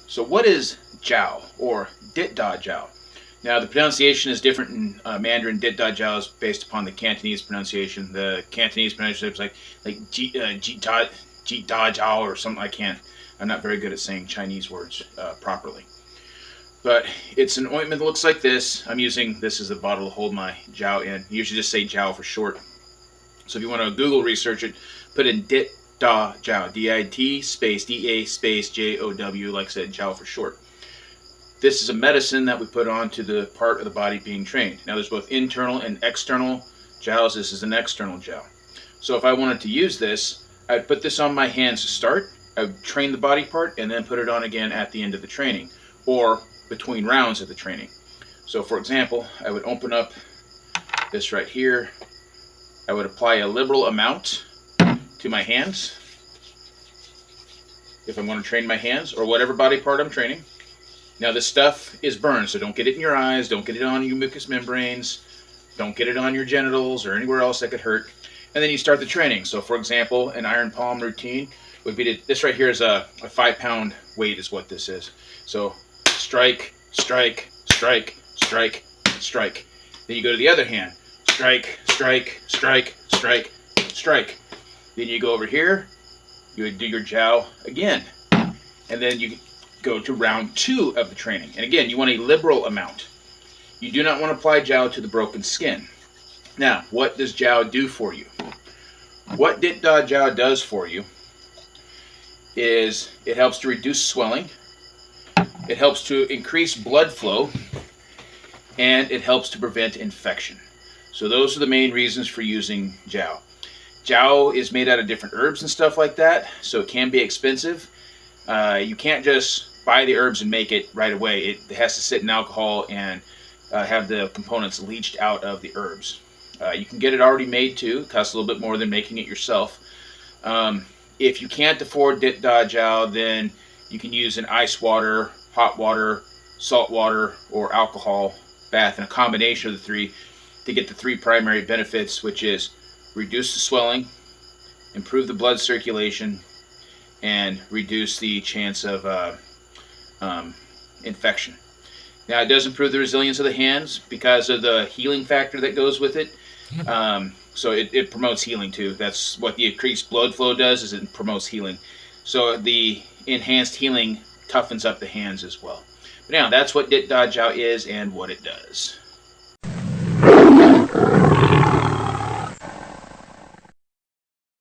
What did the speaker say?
So what is Jiao or Dit Da Jiao? Now the pronunciation is different in Mandarin. Dit Da Jiao is based upon the Cantonese pronunciation. The Cantonese pronunciation is like Ji Da Jiao or something. I'm not very good at saying Chinese words properly. But it's an ointment that looks like this. I'm using this as a bottle to hold my Jiao in. You usually just say Jiao for short. So if you want to Google research it, put in Dit Da Jiao, D-I-T space D-A space J-O-W, like I said, Jiao for short. This is a medicine that we put onto the part of the body being trained. Now there's both internal and external Jiaos. This is an external Jiao. So if I wanted to use this, I would put this on my hands to start. I would train the body part and then put it on again at the end of the training or between rounds of the training. So for example, I would open up this right here. I would apply a liberal amount to my hands if I'm going to train my hands or whatever body part I'm training. Now this stuff is burned, so don't get it in your eyes, don't get it on your mucous membranes, don't get it on your genitals or anywhere else that could hurt. And then you start the training. So for example, an iron palm routine would be this right here is a 5-pound weight is what this is. So strike, strike, strike, strike, strike. Then you go to the other hand. Strike, strike, strike, strike, strike. Then you go over here, you would do your Jiao again. And then you go to round 2 of the training. And again, you want a liberal amount. You do not want to apply Jiao to the broken skin. Now, what does Jiao do for you? What Dit Da Jiao does for you is it helps to reduce swelling, it helps to increase blood flow, and it helps to prevent infection. So those are the main reasons for using Jiao. Jiao is made out of different herbs and stuff like that, so it can be expensive. You can't just buy the herbs and make it right away. It has to sit in alcohol and have the components leached out of the herbs. You can get it already made too. It costs a little bit more than making it yourself. If you can't afford Dit Da Jiao, then you can use an ice water, hot water, salt water, or alcohol bath, and a combination of the three to get the 3 primary benefits, which is reduce the swelling, improve the blood circulation, and reduce the chance of infection. Now it does improve the resilience of the hands because of the healing factor that goes with it. So it promotes healing too. That's what the increased blood flow does, is it promotes healing. So the enhanced healing toughens up the hands as well. But now that's what Dit Da Jiao is and what it does.